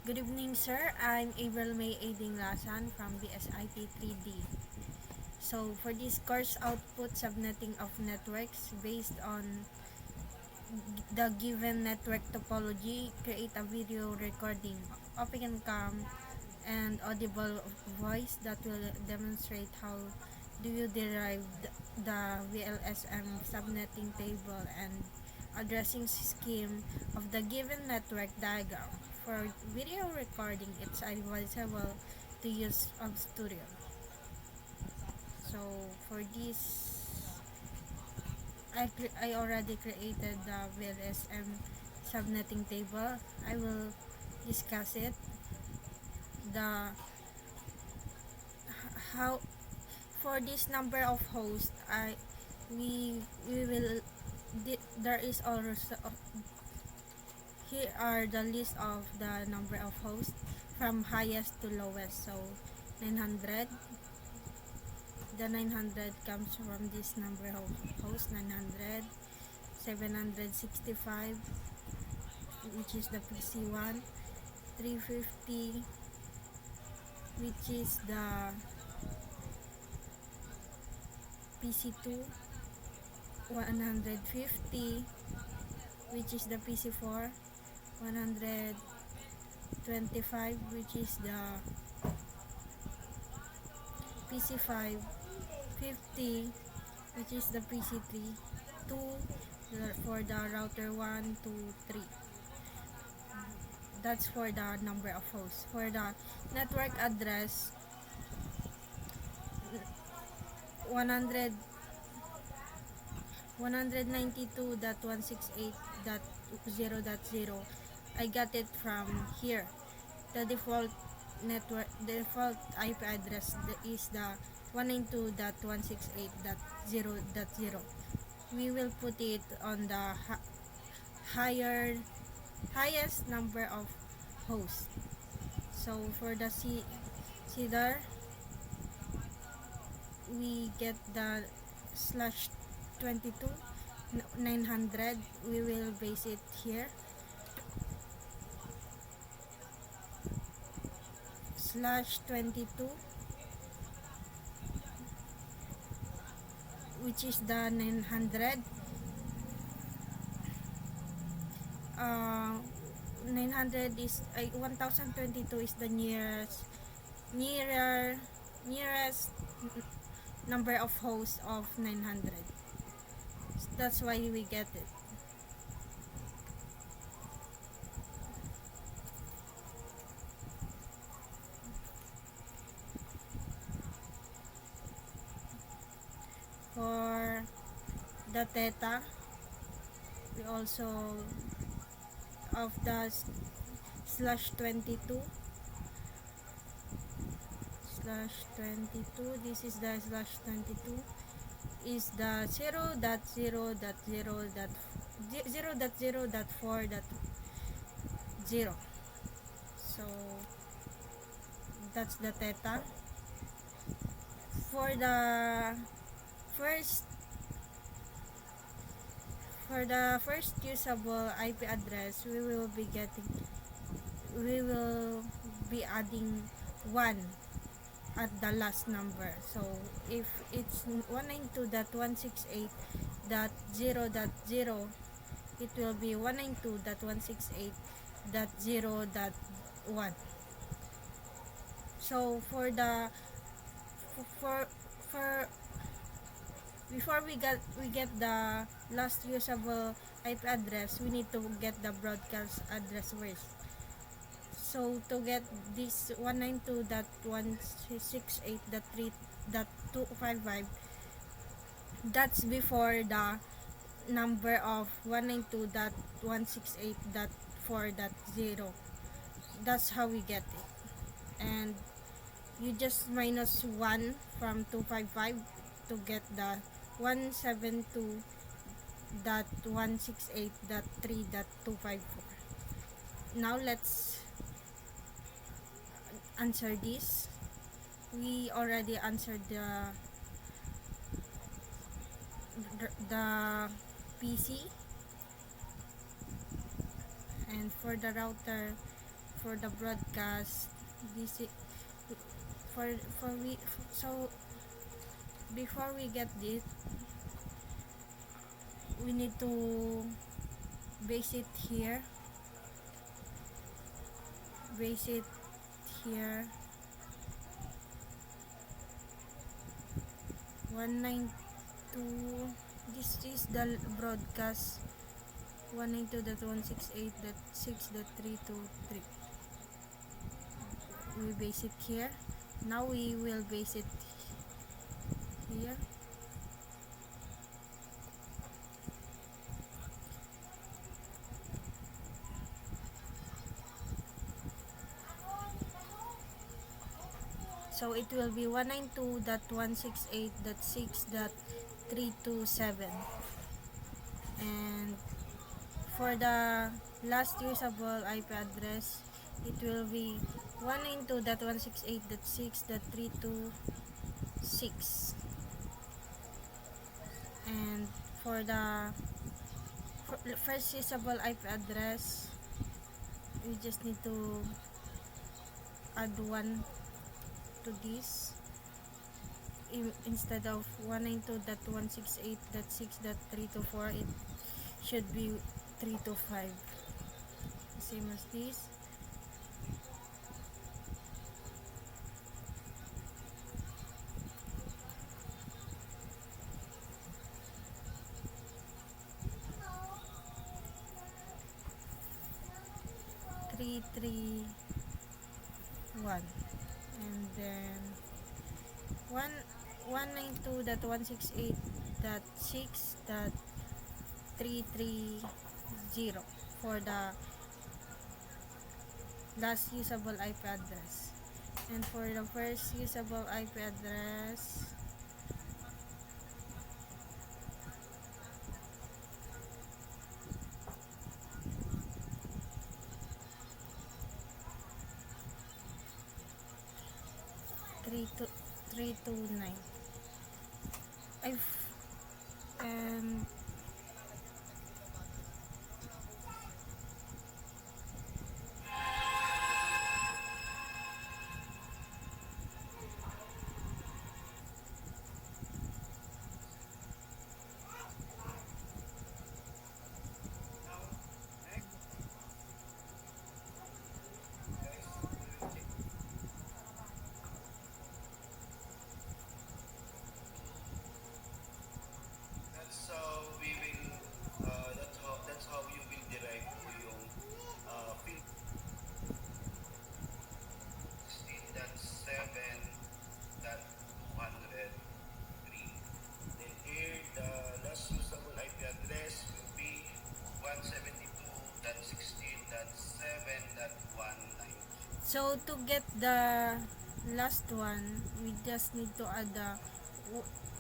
Good evening, sir. I'm April May Aiding Lasan from BSIT 3D. So, for this course output subnetting of networks based on the given network topology, create a video recording, open cam, and audible voice that will demonstrate how do you derive the VLSM subnetting table and addressing scheme of the given network diagram. For video recording, it's advisable to use Studio. So for this, I already created the VLSM subnetting table. I will discuss it. The how for this number of hosts, we will there is also here are the list of the number of hosts from highest to lowest. So 900, the 900 comes from this number of hosts, 900, 765, which is the PC1, 350, which is the PC2, 150, which is the PC4, 125, which is the PC5, 50, which is the PC3, 2 for the router 1, 2, 3. That's for the number of hosts. For the network address, 100 192.168.0.0. I got it from here. The default IP address is the 192.168.0.0. We will put it on the highest number of hosts. So for the CEDAR, we get the slash 22 900. We will base it here, slash 22, which is the 900. 900 is 1022 is the nearest number of hosts of 900. That's why we get it. For the theta, we also of the slash 22, this is the slash 22 is the 0.0.0.4.0. So that's the theta. For the first usable IP address, we will be adding 1 at the last number. So if it's 192.168.0.0, it will be 192.168.0.1. So for before we get the last usable IP address, we need to get the broadcast address first. So to get this 192.168.3.255, that's before the number of 192.168.4.0. That's how we get it. And you just minus 1 from 255 to get the 172.168.3.254. Now let's answer this. We already answered the PC, and for the router for the broadcast, this is for we so before we get it, we need to base it here, base it here, 192. This is the broadcast 192.168.6.323. We base it here. Now we will base it here. So it will be 192.168.6.327. And for the last usable IP address, it will be 192.168.6.326. And for the first usable IP address, we just need to add one to this. Instead of 192.168.6.324, it should be 325, same as this. Three one, and then 192.168.6.330 for the last usable IP address. And for the first usable IP address, to 329. And that's how you will derive po yung field 16.7.203. Then here, the last usable IP address will be 172.16.7.19. so to get the last one, we just need to add the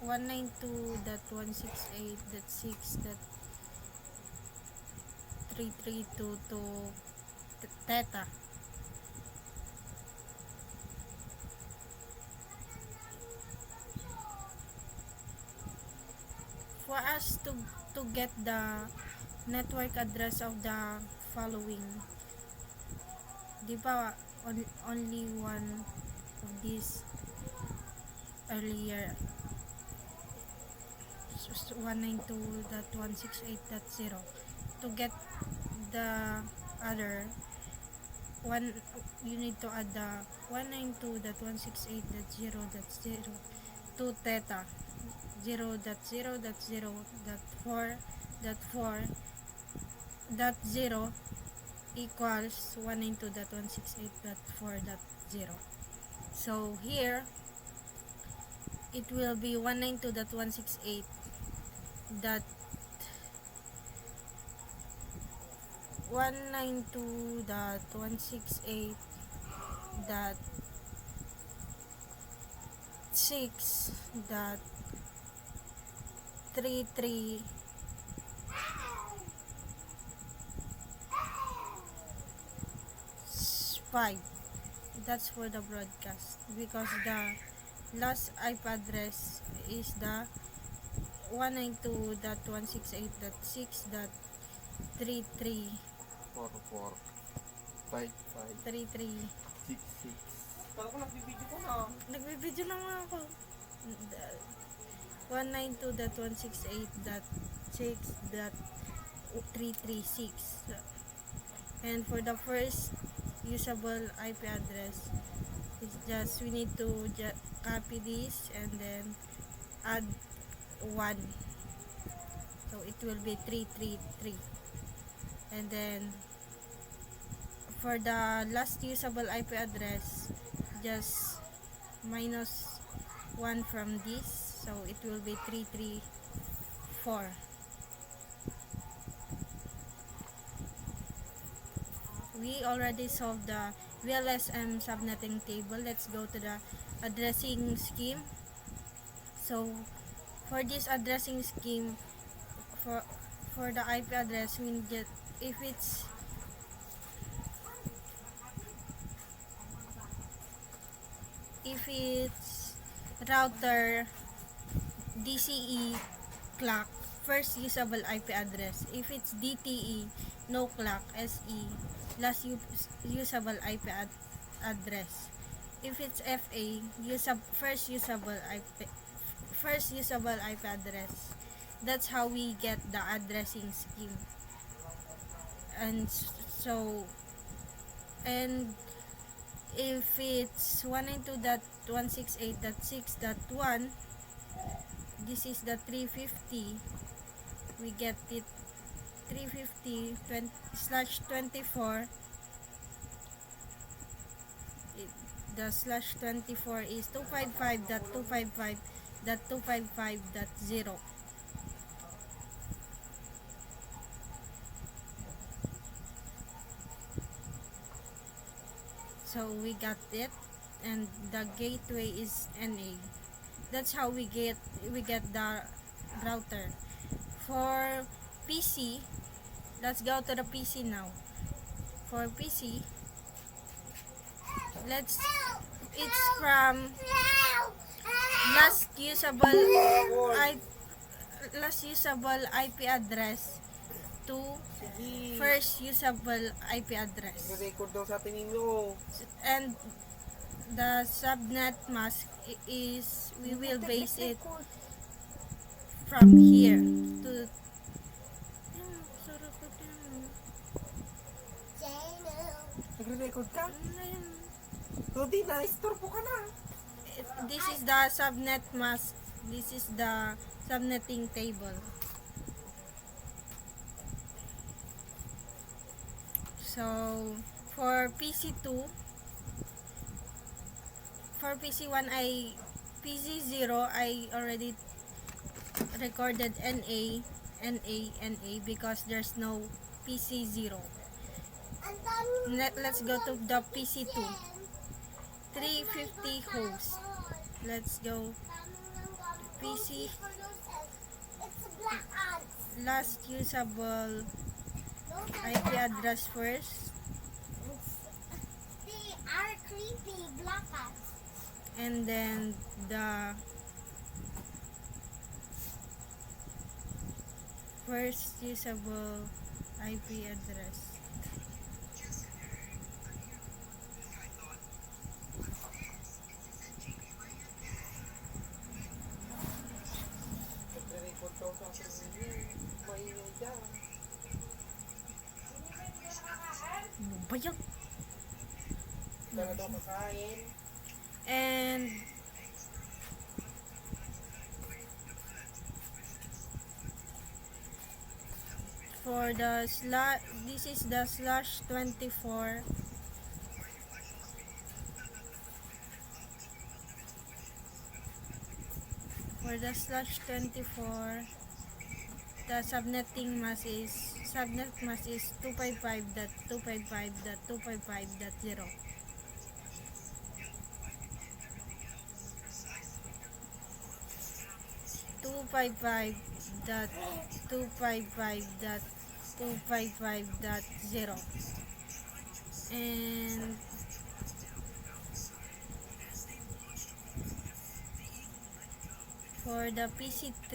192.168.6.332 to theta. For us to get the network address of the following, di ba only one of these earlier, 192.168.0. To get the other one, you need to add the 192.168.0.0 to theta 0.0.0.4.4.0 equals 192.168.4.0. So here it will be 192.168 dot 192.168 dot 6 dot 33 5. That's for the broadcast, because the last IP address is the 192.168.6.33. 44. 5566. Kala ko nagbibideo ko na. Nagbibideo lang ako. 192.168.6.336. And for the first usable IP address, it's just we need to copy this and then add 1. So it will be 333. And then for the last usable IP address, just minus 1 from this, so it will be 334. We already solved the VLSM subnetting table. Let's go to the addressing scheme. So for this addressing scheme, for the IP address, we get if it's router DCE clock, first usable IP address. If it's DTE, no clock, SE, last usable IP address. If it's FA, first usable IP address. That's how we get the addressing scheme. And if it's 192.168.6.1, this is the 350. We get it 350/24. The /24 is 255.255.255.0. So we got it, and the gateway is NA. That's how we get the router. For PC, let's go to the PC now. For PC, it's from last usable IP address to first usable IP address. Record daw sa atin ninyo. And the subnet mask is, we will base it from here to Nagre-record ka? Hindi na, istorbo ka na. This is the subnet mask. This is the subnetting table. So for PC2, for PC1, PC0 I already recorded NA because there's no PC0. Let's go to the PC2. 350 host. Let's go PC. Last usable IP address first. They are creepy black cats. And then the first usable IP address. Nagre-record daw sa atin ninyo. Maingay dyan. Ano ba yan? Wala na daw makain. And for the this is the /24. For the /24, the subnet mask is 255.255.255.0. Two five five dot 255.255.0. And for the PC3,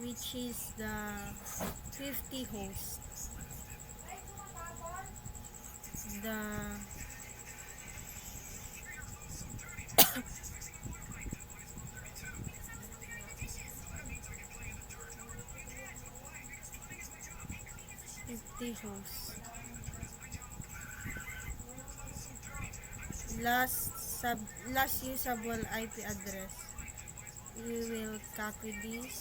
which is the 50 host, the host. Last usable IP address. We will copy this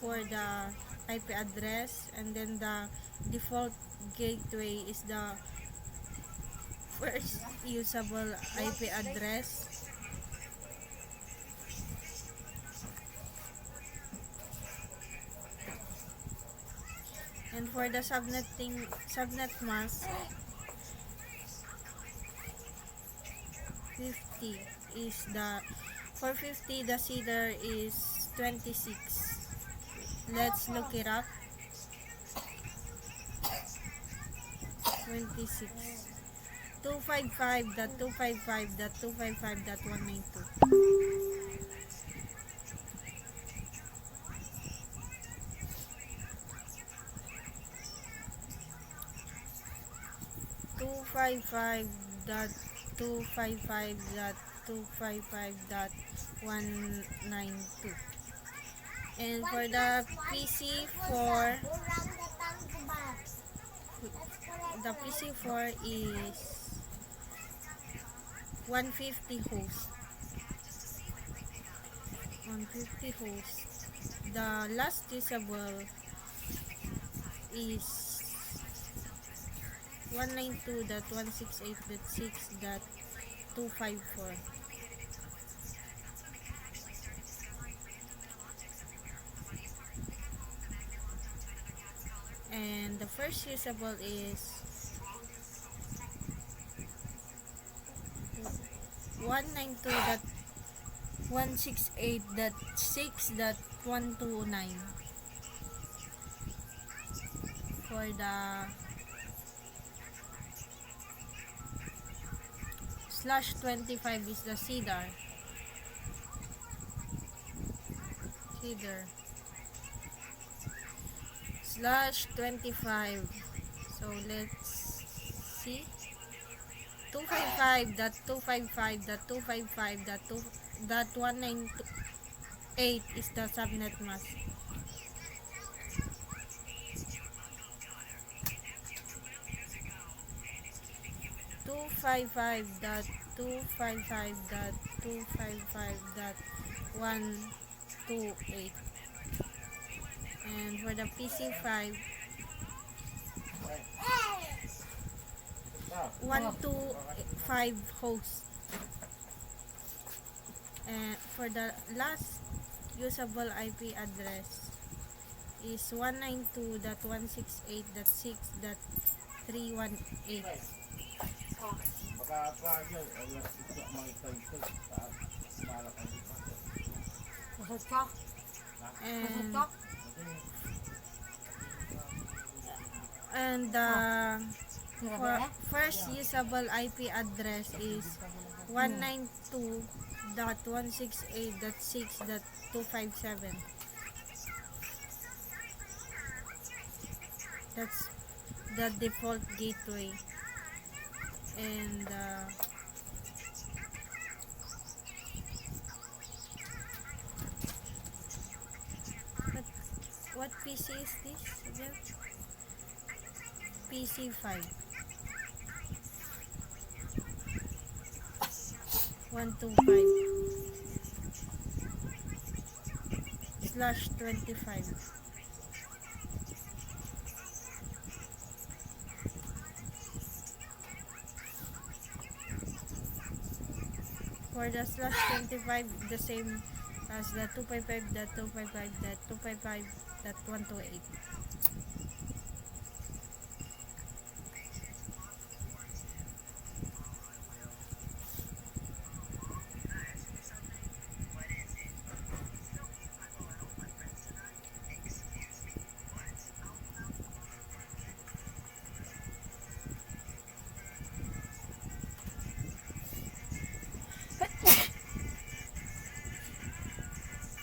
for the IP address, and then the default gateway is the first usable IP address. And for the subnet mask, 50 is the, for 50 the seeder is 26. Let's look it up. 26. 255.255.255.192. 255.255.255.192. And for the PC4, the PC4 is 150 host. 150 host. The last usable is 192.168.6.254. And the first usable is 192.168.6.129. For the /25 is the seeder. /25. So let's see. 255.255.255.198 is the subnet mask. 255.255.255.128. And for the PC5, 125 hosts. And for the last usable IP address is 192.168.6.318. And the first usable IP address is 192.168.6.257. That's the default gateway. And what PC is this again? PC5 125/25. For the /25, the same as the 255.255.255.128.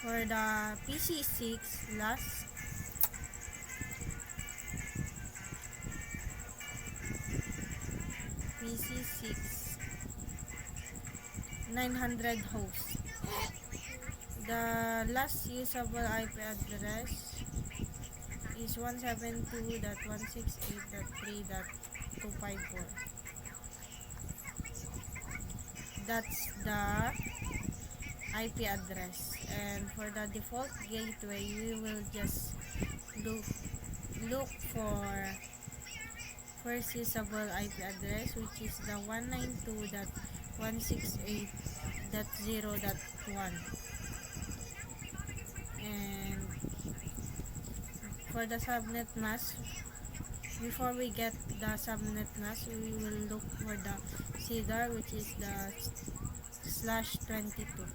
For the PC6 last, 900 hosts. The last usable IP address is 172.168.3.254. That's the IP address. And for the default gateway, we will just look for first usable IP address, which is the 192.168.0.1. And for the subnet mask, before we get the subnet mask, we will look for the CDR, which is the /22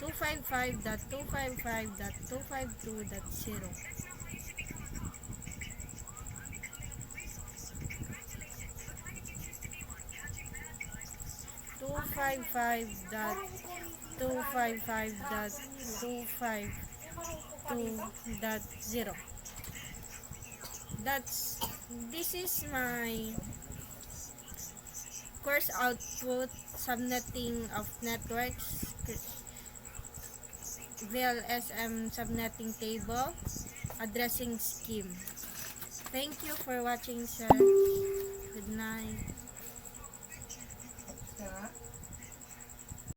255.255.252.0. 255.255.252.0. This is my course output subnetting of networks, VLSM subnetting table, addressing scheme. Thank you for watching, sir. Good night. Sarap.